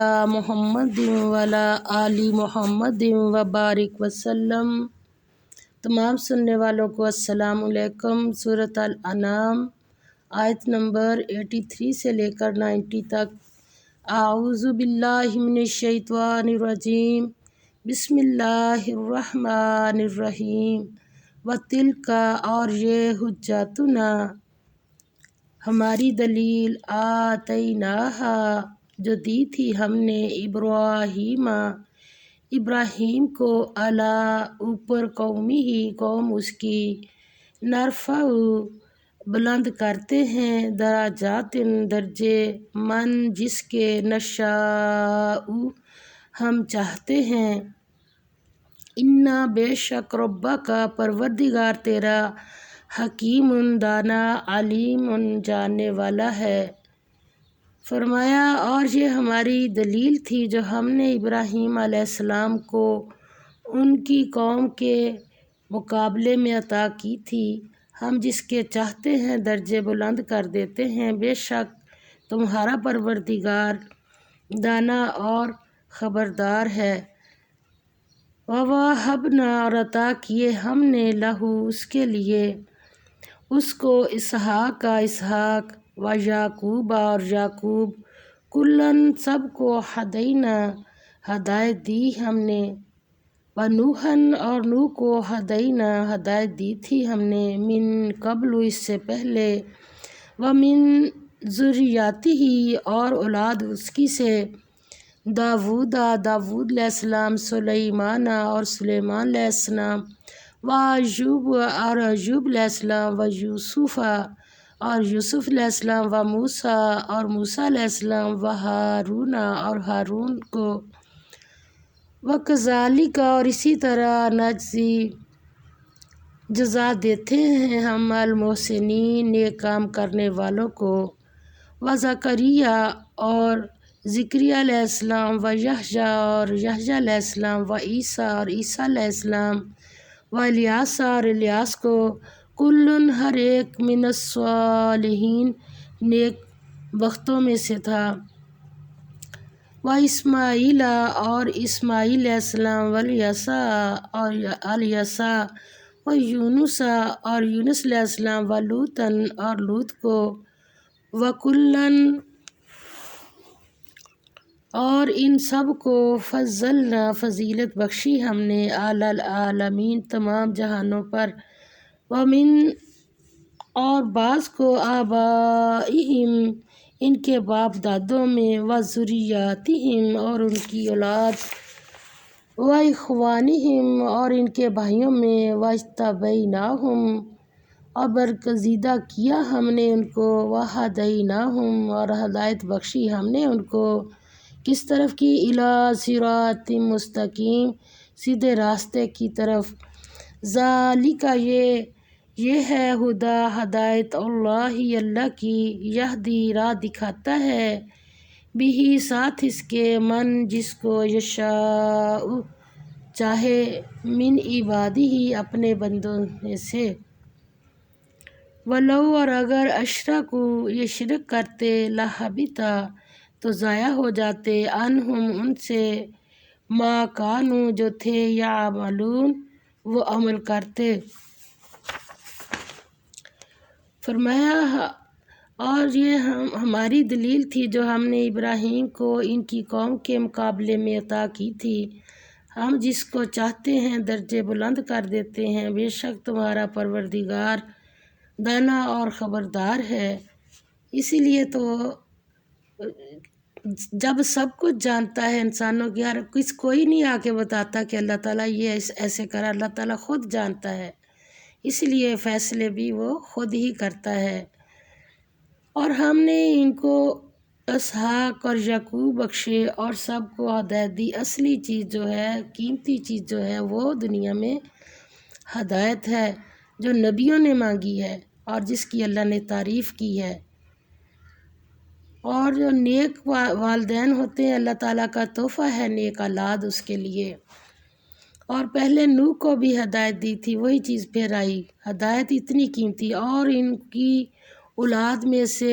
محمد وعلی آل محمد وبارک وسلم۔ تمام سننے والوں کو السلام علیکم۔ سورۃ الانعام آیت نمبر 83 سے لے کر 90 تک۔ اعوذ باللہ من الشیطان الرجیم، بسم اللہ الرحمن الرحیم۔ وَتِلْکَ، اور یہ حجتنا، ہماری دلیل، آتیناہا، جو دی تھی ہم نے ابراہیم کو، علی، اوپر، قومی ہی، قوم اس کی، نرفع، بلند کرتے ہیں، درجات، درجے، من، جس کے، نشاء، ہم چاہتے ہیں، انا، بے شک، ربک، پروردگار تیرا، حکیم، دانا، علیم، جاننے والا ہے۔ فرمایا، اور یہ ہماری دلیل تھی جو ہم نے ابراہیم علیہ السلام کو ان کی قوم کے مقابلے میں عطا کی تھی، ہم جس کے چاہتے ہیں درجے بلند کر دیتے ہیں، بے شک تمہارا پروردگار دانا اور خبردار ہے۔ وَوَهَبْنَا، اور عطا کیے ہم نے، لہو، اس کے لیے، اس کو، اسحاق، و یعقوب، اور یعقوب، کلاً، سب کو، ہدینا، ہدایت دی ہم نے، ونوحًا، اور نوح کو، ہدینا، ہدایت دی تھی ہم نے، من قبل، اس سے پہلے، ومن ذریتہ، اور اولاد اس کی سے، داؤد علیہ السلام، سلیمان، اور سلیمان علیہ السلام، وایوب، اور ایوب علیہ السلام، ویوسف، اور یوسف علیہ السلام، وموسیٰ، اور موسیٰ علیہ السلام، وہارون، اور ہارون کو، وکذالک، اور اسی طرح، نجزی، جزا دیتے ہیں ہم، المحسنین، نیک کام کرنے والوں کو، وزکریا، اور زکریا علیہ السلام، ویحییٰ، اور یحییٰ علیہ السلام، وعیسیٰ، اور عیسیٰ علیہ السلام، والیاس، اور الیاس کو، کلٌ، ہر ایک، من الصالحین، نیک بختوں میں سے تھا، واسماعیل، اور اسماعیل علیہ السلام، والیسع، اور الیسع، ویونس، اور یونس علیہ السلام، ولوطً، اور لوط کو، وکلاً، اور ان سب کو، فضلنا، فضیلت بخشی ہم نے، علی العالمین، تمام جہانوں پر، ومن، اور بعض کو، آبائہم، ان کے باپ دادوں میں، وذریاتہم، اور ان کی اولاد، واخوانہم، اور ان کے بھائیوں میں، واجتبیناہم، اور برگزیدہ کیا ہم نے ان کو، وہدیناہم، اور ہدایت بخشی ہم نے ان کو، کس طرف کی، الی صراط مستقیم، سیدھے راستے کی طرف، ذالک، یہ ہے، ہدی، ہدایت، اللہ، اللہ کی، یہدی، راہ دکھاتا ہے، بہ، ساتھ اس کے، من، جس کو، یشاء، چاہے، من عبادہ، اپنے بندوں میں سے، ولو، اور اگر، اشرکوا، یہ شرک کرتے، لحبط، تو ضائع ہو جاتے، عنہم، ان سے، ما کانوا، جو تھے، یعملون، وہ عمل کرتے۔ فرمایا، اور یہ ہماری دلیل تھی جو ہم نے ابراہیم کو ان کی قوم کے مقابلے میں عطا کی تھی، ہم جس کو چاہتے ہیں درجے بلند کر دیتے ہیں، بے شک تمہارا پروردگار دانا اور خبردار ہے۔ اسی لیے تو جب سب کچھ جانتا ہے انسانوں کی، کوئی نہیں آ کے بتاتا کہ اللہ تعالیٰ یہ ایسے کرا، اللہ تعالیٰ خود جانتا ہے، اس لیے فیصلے بھی وہ خود ہی کرتا ہے۔ اور ہم نے ان کو اسحاق اور یعقوب بخشے، اور سب کو ہدایت دی، اصلی چیز جو ہے، قیمتی چیز جو ہے، وہ دنیا میں ہدایت ہے، جو نبیوں نے مانگی ہے، اور جس کی اللہ نے تعریف کی ہے۔ اور جو نیک والدین ہوتے ہیں، اللہ تعالیٰ کا تحفہ ہے نیک اولاد اس کے لیے۔ اور پہلے نوح کو بھی ہدایت دی تھی، وہی چیز پھر آئی، ہدایت اتنی قیمتی، اور ان کی اولاد میں سے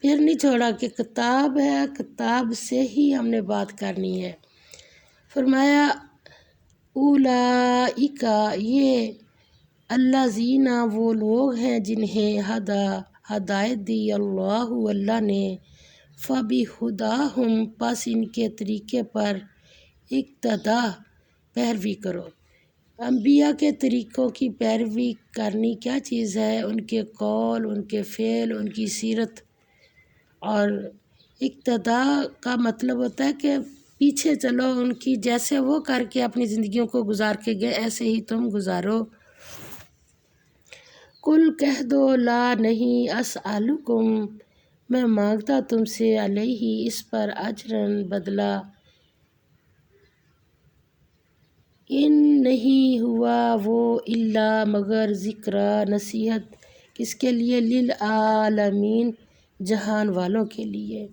پھر نہیں چھوڑا کہ کتاب ہے، کتاب سے ہی ہم نے بات کرنی ہے۔ فرمایا اولئک، یہ الذین، وہ لوگ ہیں جنہیں ہدایت دی اللہ نے، فبہداہم، پس ان کے طریقے پر اقتدا، پیروی کرو۔ انبیاء کے طریقوں کی پیروی کرنی کیا چیز ہے؟ ان کے قول، ان کے فعل، ان کی سیرت۔ اور اقتدا کا مطلب ہوتا ہے کہ پیچھے چلو ان کی، جیسے وہ کر کے اپنی زندگیوں کو گزار کے گئے ایسے ہی تم گزارو۔ قل، کہہ دو، لا، نہیں، اسألکم، میں مانگتا تم سے، علیہ، اس پر، اجرن، بدلہ، ان نہیں ہوا وہ، الا، مگر، ذکرٰ، نصیحت، کس کے لیے؟ للعالمین، جہان والوں کے لیے۔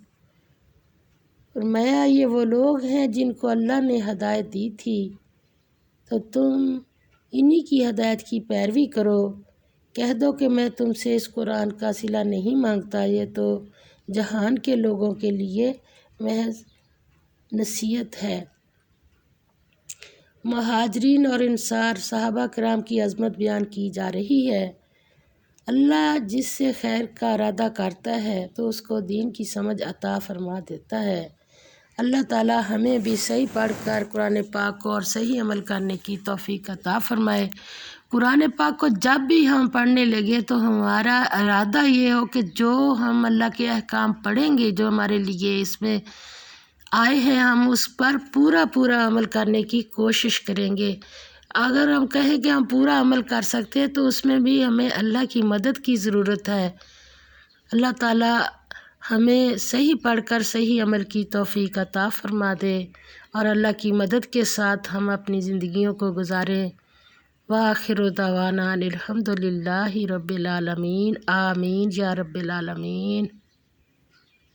فرمایا یہ وہ لوگ ہیں جن کو اللہ نے ہدایت دی تھی، تو تم انہی کی ہدایت کی پیروی کرو۔ کہہ دو کہ میں تم سے اس قرآن کا صلہ نہیں مانگتا، یہ تو جہان کے لوگوں کے لیے محض نصیحت ہے۔ مہاجرین اور انصار، صحابہ کرام کی عظمت بیان کی جا رہی ہے۔ اللہ جس سے خیر کا ارادہ کرتا ہے تو اس کو دین کی سمجھ عطا فرما دیتا ہے۔ اللہ تعالی ہمیں بھی صحیح پڑھ کر قرآن پاک کو اور صحیح عمل کرنے کی توفیق عطا فرمائے۔ قرآن پاک کو جب بھی ہم پڑھنے لگے تو ہمارا ارادہ یہ ہو کہ جو ہم اللہ کے احکام پڑھیں گے، جو ہمارے لیے اس میں آئے ہیں، ہم اس پر پورا عمل کرنے کی کوشش کریں گے۔ اگر ہم کہیں کہ ہم پورا عمل کر سکتے ہیں تو اس میں بھی ہمیں اللہ کی مدد کی ضرورت ہے۔ اللہ تعالی ہمیں صحیح پڑھ کر صحیح عمل کی توفیق عطا فرما دے اور اللہ کی مدد کے ساتھ ہم اپنی زندگیوں کو گزاریں۔ وآخر دعوانا الحمد للہ رب العالمین، آمین یا رب العالمین۔